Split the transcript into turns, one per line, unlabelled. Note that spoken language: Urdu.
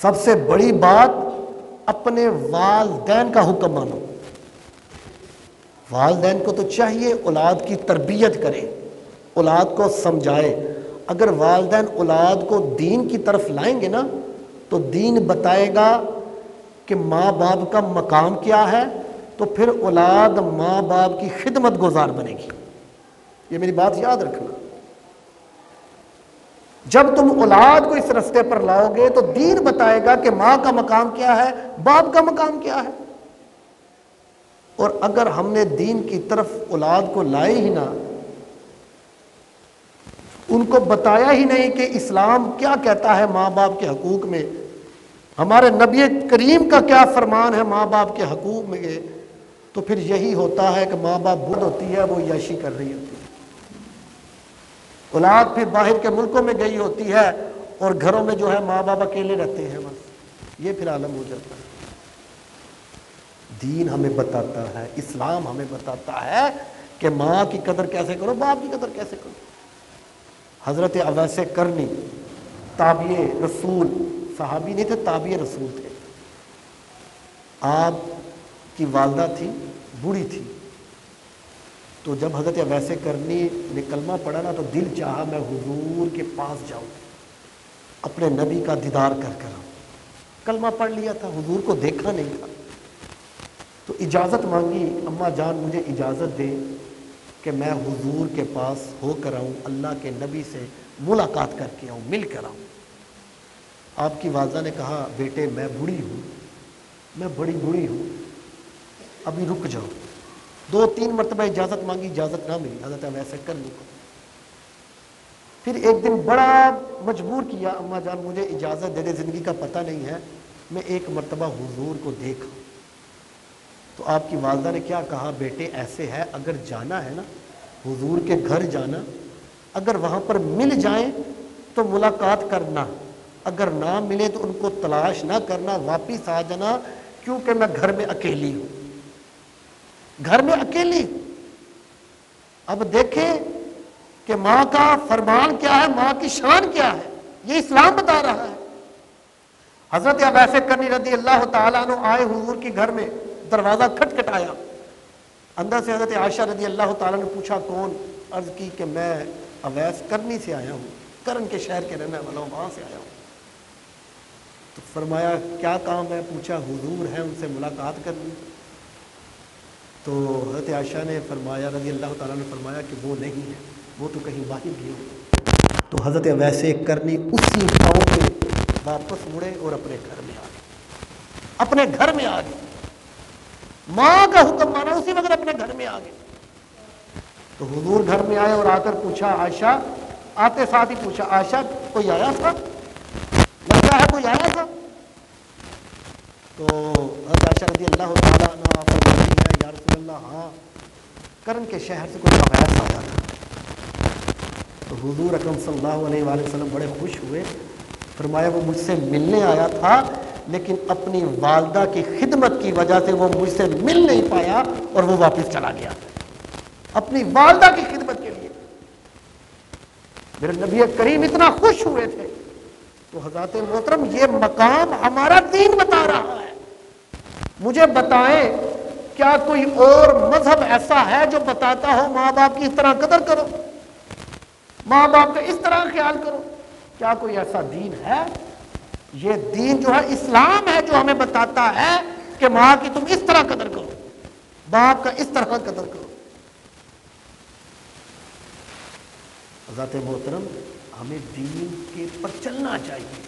سب سے بڑی بات اپنے والدین کا حکم مانو۔ والدین کو تو چاہیے اولاد کی تربیت کرے، اولاد کو سمجھائے۔ اگر والدین اولاد کو دین کی طرف لائیں گے نا تو دین بتائے گا کہ ماں باپ کا مقام کیا ہے، تو پھر اولاد ماں باپ کی خدمت گزار بنے گی۔ یہ میری بات یاد رکھنا، جب تم اولاد کو اس رستے پر لاؤ گے تو دین بتائے گا کہ ماں کا مقام کیا ہے، باپ کا مقام کیا ہے۔ اور اگر ہم نے دین کی طرف اولاد کو لائے ہی نہ، ان کو بتایا ہی نہیں کہ اسلام کیا کہتا ہے ماں باپ کے حقوق میں، ہمارے نبی کریم کا کیا فرمان ہے ماں باپ کے حقوق میں، تو پھر یہی ہوتا ہے کہ ماں باپ بوڑھ ہوتی ہے، وہ عیاشی کر رہی ہوتی ہے، اولاد پھر باہر کے ملکوں میں گئی ہوتی ہے اور گھروں میں جو ہے ماں باپ اکیلے رہتے ہیں، بس یہ پھر عالم ہو جاتا ہے۔ دین ہمیں بتاتا ہے، اسلام ہمیں بتاتا ہے کہ ماں کی قدر کیسے کرو، باپ کی قدر کیسے کرو۔ حضرت اویس کرنی تابع رسول، صحابی نہیں تھے، تابع رسول تھے۔ آپ کی والدہ تھی، بوڑھی تھی، تو جب حضرت اویس کرنی نے کلمہ پڑھا نا تو دل چاہا میں حضور کے پاس جاؤں، اپنے نبی کا دیدار کر کر آؤں۔ کلمہ پڑھ لیا تھا، حضور کو دیکھا نہیں تھا، تو اجازت مانگی، اماں جان مجھے اجازت دے کہ میں حضور کے پاس ہو کر آؤں، اللہ کے نبی سے ملاقات کر کے آؤں، مل کر آؤں۔ آپ کی والدہ نے کہا بیٹے میں بوڑھی ہوں، میں بڑی بوڑھی ہوں، ابھی رک جاؤ۔ 2-3 مرتبہ اجازت مانگی، اجازت نہ ملی حضرت اویس کرنی کو۔ پھر ایک دن بڑا مجبور کیا، اماں جان مجھے اجازت دے دے، زندگی کا پتہ نہیں ہے، میں ایک مرتبہ حضور کو دیکھا۔ تو آپ کی والدہ نے کیا کہا، بیٹے ایسے ہے اگر جانا ہے نا حضور کے گھر جانا، اگر وہاں پر مل جائیں تو ملاقات کرنا، اگر نہ ملے تو ان کو تلاش نہ کرنا، واپس آ جانا، کیونکہ میں گھر میں اکیلی ہوں، گھر میں اکیلی۔ اب دیکھیں کہ ماں کا فرمان کیا ہے، ماں کی شان کیا ہے، یہ اسلام بتا رہا ہے۔ حضرت اویس کرنی رضی اللہ تعالیٰ عنہ آئے حضور کے گھر میں، دروازہ کھٹکھٹایا، اندر سے حضرت عائشہ رضی اللہ تعالیٰ نے پوچھا کون؟ عرض کی کہ میں اویس کرنی سے آیا ہوں، کرن کے شہر کے رہنے والا ہوں، وہاں سے آیا ہوں۔ تو فرمایا کیا کام ہے؟ پوچھا حضور ہیں ان سے ملاقات کرنی۔ تو حضرت عائشہ نے فرمایا رضی اللہ تعالیٰ نے فرمایا کہ وہ نہیں ہے، وہ تو کہیں باہر گئے ہوں۔ تو حضرت اویس کرنی اسی پاؤں پہ واپس مڑے اور اپنے گھر میں آ گئے، اپنے گھر میں آ گئے، ماں کا حکم مانا، اسی وقت اپنے گھر میں آ گئے۔ تو حضور گھر میں آئے اور آ کر پوچھا عائشہ، آتے ساتھ ہی پوچھا عائشہ کوئی آیا تھا، لگتا ہے کوئی آیا تھا؟ تو حضرت عائشہ رضی اللہ تعالیٰ عنہ فرماتی ہے یا رسول اللہ ہاں، کرن کے شہر سے کوئی اویس آیا تھا۔ تو حضور اکرم صلی اللہ علیہ وآلہ وسلم بڑے خوش ہوئے، فرمایا وہ مجھ سے ملنے آیا تھا لیکن اپنی والدہ کی خدمت کی وجہ سے وہ مجھ سے مل نہیں پایا اور وہ واپس چلا گیا، اپنی والدہ کی خدمت کے لیے۔ میرے نبی کریم اتنا خوش ہوئے تھے۔ تو حضرات محترم یہ مقام ہمارا دین بتا رہا ہے۔ مجھے بتائیں کیا کوئی اور مذہب ایسا ہے جو بتاتا ہو ماں باپ کی اس طرح قدر کرو، ماں باپ کا اس طرح خیال کرو؟ کیا کوئی ایسا دین ہے؟ یہ دین جو ہے اسلام ہے جو ہمیں بتاتا ہے کہ ماں کی تم اس طرح قدر کرو، باپ کا اس طرح قدر کرو۔ حضرات محترم ہمیں دین کے پر چلنا چاہیے،